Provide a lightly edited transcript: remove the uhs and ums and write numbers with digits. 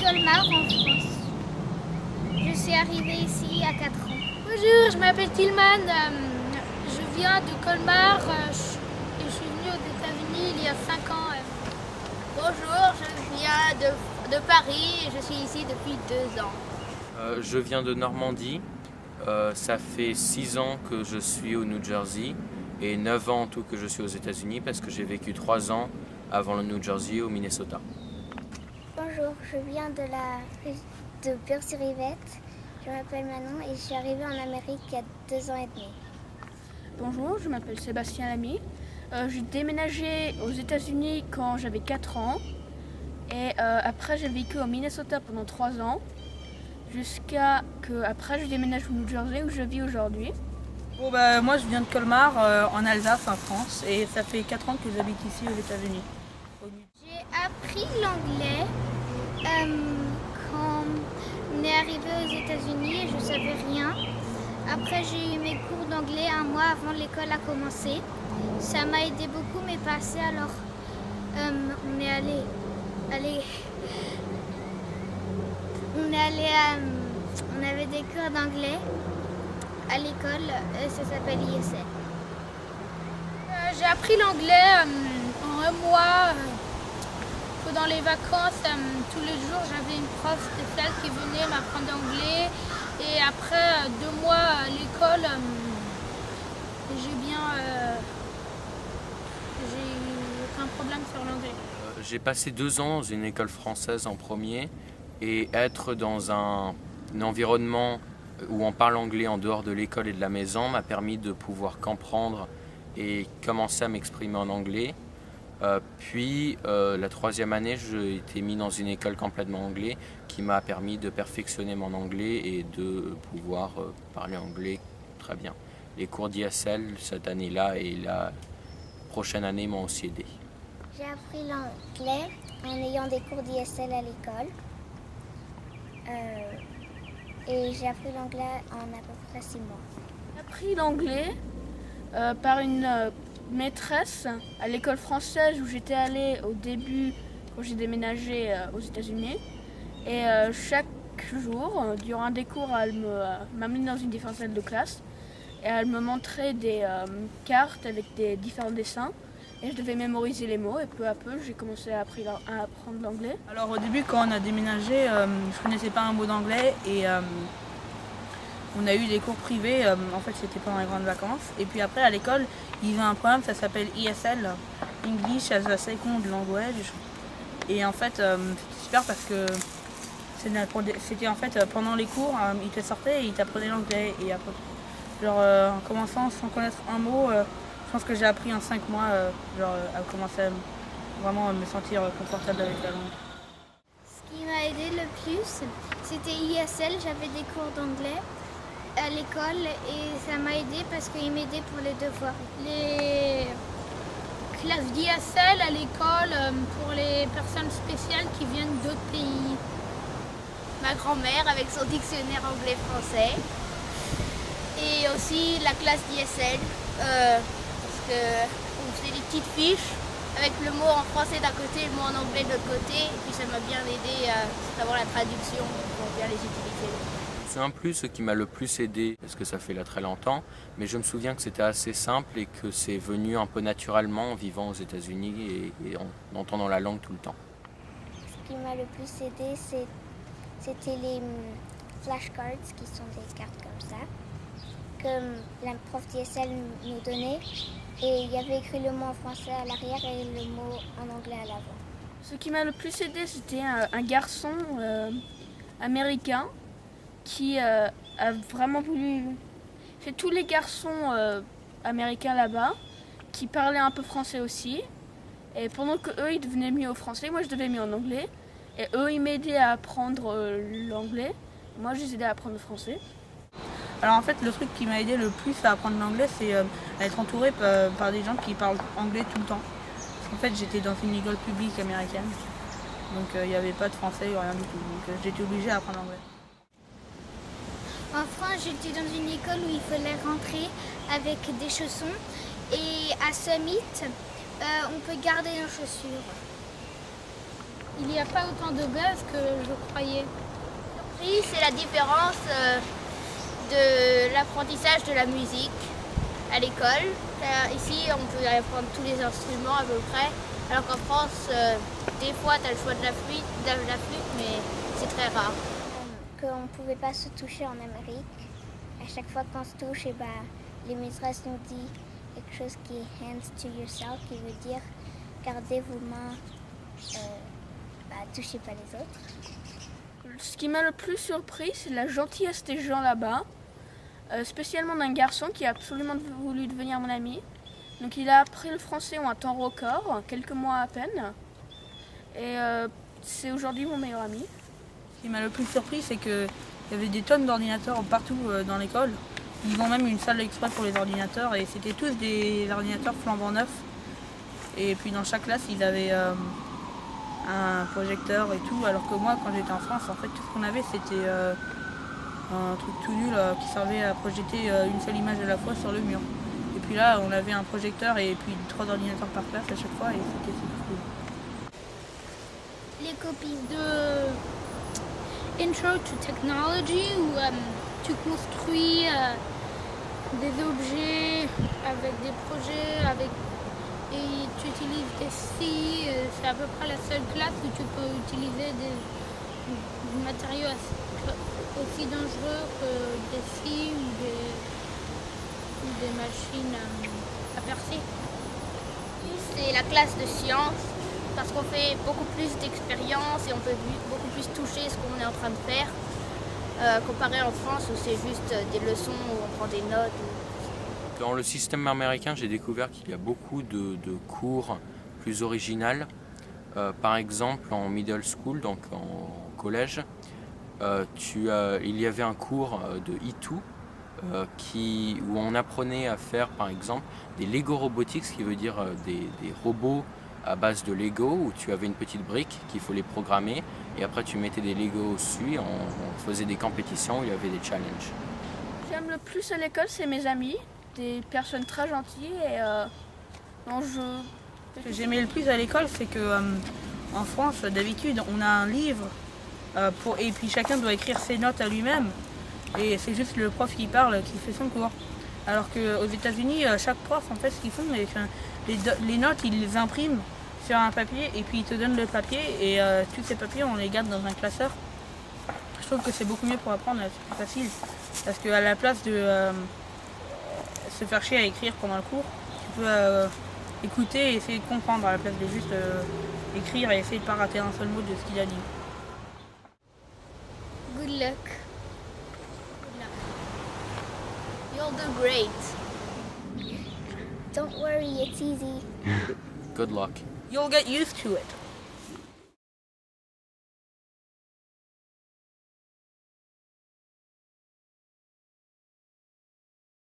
Colmar en France. Je suis arrivée ici à 4 ans. Bonjour, je m'appelle Tillman. Je viens de Colmar et je suis venue aux États-Unis il y a 5 ans. Bonjour, je viens de Paris et je suis ici depuis 2 ans. Je viens de Normandie. Ça fait 6 ans que je suis au New Jersey et 9 ans en tout que je suis aux États-Unis parce que j'ai vécu 3 ans avant le New Jersey au Minnesota. Bonjour, je viens de Percy-Rivette. Je m'appelle Manon et je suis arrivée en Amérique il y a 2 ans et demi. Bonjour, je m'appelle Sébastien Lamy. J'ai déménagé aux États-Unis quand j'avais 4 ans. Et après, j'ai vécu au Minnesota pendant 3 ans. Jusqu'à que après je déménage au New Jersey où je vis aujourd'hui. Bon, moi je viens de Colmar en Alsace en France et ça fait 4 ans que j'habite ici aux États-Unis. J'ai appris l'anglais quand on est arrivé aux États-Unis et je ne savais rien. Après j'ai eu mes cours d'anglais un mois avant l'école a commencé. Ça m'a aidé beaucoup mais pas assez, alors on avait des cours d'anglais à l'école, ça s'appelle ISL. J'ai appris l'anglais en un mois. Pendant les vacances, tous les jours, j'avais une prof spéciale qui venait m'apprendre l'anglais. Et après 2 mois à l'école, j'ai eu aucun problème sur l'anglais. J'ai passé 2 ans dans une école française en premier et être dans un environnement où on parle anglais en dehors de l'école et de la maison m'a permis de pouvoir comprendre et commencer à m'exprimer en anglais. Puis la 3e année, j'ai été mis dans une école complètement anglais qui m'a permis de perfectionner mon anglais et de pouvoir parler anglais très bien. Les cours d'ISL cette année-là et la prochaine année m'ont aussi aidé. J'ai appris l'anglais en ayant des cours d'ISL à l'école. Et j'ai appris l'anglais en à peu près 6 mois. J'ai appris l'anglais par une maîtresse à l'école française où j'étais allée au début quand j'ai déménagé aux États-Unis. Et chaque jour, durant des cours, elle m'amenait dans une différente salle de classe et elle me montrait des cartes avec des différents dessins. Et je devais mémoriser les mots et peu à peu, j'ai commencé à apprendre l'anglais. Alors au début, quand on a déménagé, je ne connaissais pas un mot d'anglais et on a eu des cours privés. En fait, c'était pendant les grandes vacances. Et puis après, à l'école, il y a un programme, ça s'appelle ISL, English as a Second Language. Et en fait, c'était super parce que c'était en fait pendant les cours, ils te sortaient et ils t'apprenaient l'anglais. Et après, en commençant sans connaître un mot, je pense que j'ai appris en 5 mois à commencer à vraiment me sentir confortable avec la langue. Ce qui m'a aidé le plus, c'était ISL. J'avais des cours d'anglais à l'école et ça m'a aidé parce qu'ils m'aidaient pour les devoirs. Les classes d'ISL à l'école pour les personnes spéciales qui viennent d'autres pays. Ma grand-mère avec son dictionnaire anglais-français. Et aussi la classe d'ISL. Parce qu'on faisait des petites fiches avec le mot en français d'un côté et le mot en anglais de l'autre côté. Et puis ça m'a bien aidé à savoir la traduction pour bien les utiliser. C'est un plus ce qui m'a le plus aidé, parce que ça fait là très longtemps, mais je me souviens que c'était assez simple et que c'est venu un peu naturellement en vivant aux États-Unis et en entendant la langue tout le temps. Ce qui m'a le plus aidé, c'était les flashcards, qui sont des cartes comme ça, que la prof d'ISL nous donnait. Et il y avait écrit le mot en français à l'arrière et le mot en anglais à l'avant. Ce qui m'a le plus aidé, c'était un garçon américain qui a vraiment voulu... C'est tous les garçons américains là-bas qui parlaient un peu français aussi. Et pendant qu'eux, ils devenaient mieux au français, moi je devenais mieux en anglais. Et eux, ils m'aidaient à apprendre l'anglais. Moi, je les aidais à apprendre le français. Alors en fait, le truc qui m'a aidé le plus à apprendre l'anglais, c'est être entouré par des gens qui parlent anglais tout le temps. Parce qu'en fait, j'étais dans une école publique américaine. Donc il n'y avait pas de français, rien du tout. Donc j'étais obligée à apprendre l'anglais. En France, j'étais dans une école où il fallait rentrer avec des chaussons. Et à Summit, on peut garder nos chaussures. il n'y a pas autant de gaz que je croyais. Surprise, c'est la différence de l'apprentissage de la musique à l'école. Ici, on peut apprendre tous les instruments à peu près, alors qu'en France, des fois, tu as le choix de la flûte, mais c'est très rare. Qu'on ne pouvait pas se toucher en Amérique. À chaque fois qu'on se touche, et les maîtresses nous disent quelque chose qui est hands to yourself, qui veut dire gardez vos mains, touchez pas les autres. Ce qui m'a le plus surpris, c'est la gentillesse des gens là-bas, spécialement d'un garçon qui a absolument voulu devenir mon ami. Donc il a appris le français en un temps record, quelques mois à peine, et c'est aujourd'hui mon meilleur ami. Ce qui m'a le plus surpris, c'est qu'il y avait des tonnes d'ordinateurs partout dans l'école. Ils ont même une salle exprès pour les ordinateurs et c'était tous des ordinateurs flambant neufs. Et puis dans chaque classe, ils avaient un projecteur et tout, alors que moi, quand j'étais en France, en fait, tout ce qu'on avait, c'était un truc tout nul qui servait à projeter une seule image à la fois sur le mur. Et puis là, on avait un projecteur et puis 3 ordinateurs par classe à chaque fois et c'était super cool. Les copies de Intro to Technology où tu construis des objets avec des projets et tu utilises des scies. C'est à peu près la seule classe où tu peux utiliser des matériaux aussi dangereux que des scies ou des machines à percer. C'est la classe de sciences parce qu'on fait beaucoup plus d'expériences et on peut beaucoup plus toucher ce qu'on est en train de faire comparé en France où c'est juste des leçons où on prend des notes. Dans le système américain, j'ai découvert qu'il y a beaucoup de cours plus originaux. Par exemple, en middle school, donc en collège, il y avait un cours de E2 où on apprenait à faire par exemple des Lego Robotics, ce qui veut dire des robots à base de Lego où tu avais une petite brique qu'il faut les programmer et après tu mettais des Lego dessus et on faisait des compétitions où il y avait des challenges. Ce que j'aime le plus à l'école, c'est mes amis, des personnes très gentilles et Ce que j'aimais le plus à l'école, c'est que en France, d'habitude, on a un livre et puis chacun doit écrire ses notes à lui-même. Et c'est juste le prof qui parle, qui fait son cours. Alors qu'aux États-Unis, chaque prof, en fait, ce qu'ils font, les notes, ils les impriment sur un papier et puis ils te donnent le papier et tous ces papiers, on les garde dans un classeur. Je trouve que c'est beaucoup mieux pour apprendre, c'est plus facile. Parce qu'à la place de se faire chier à écrire pendant le cours, tu peux écouter et essayer de comprendre à la place de juste écrire et essayer de ne pas rater un seul mot de ce qu'il a dit. Good luck. You'll do great. Don't worry, it's easy. Good luck. You'll get used to it.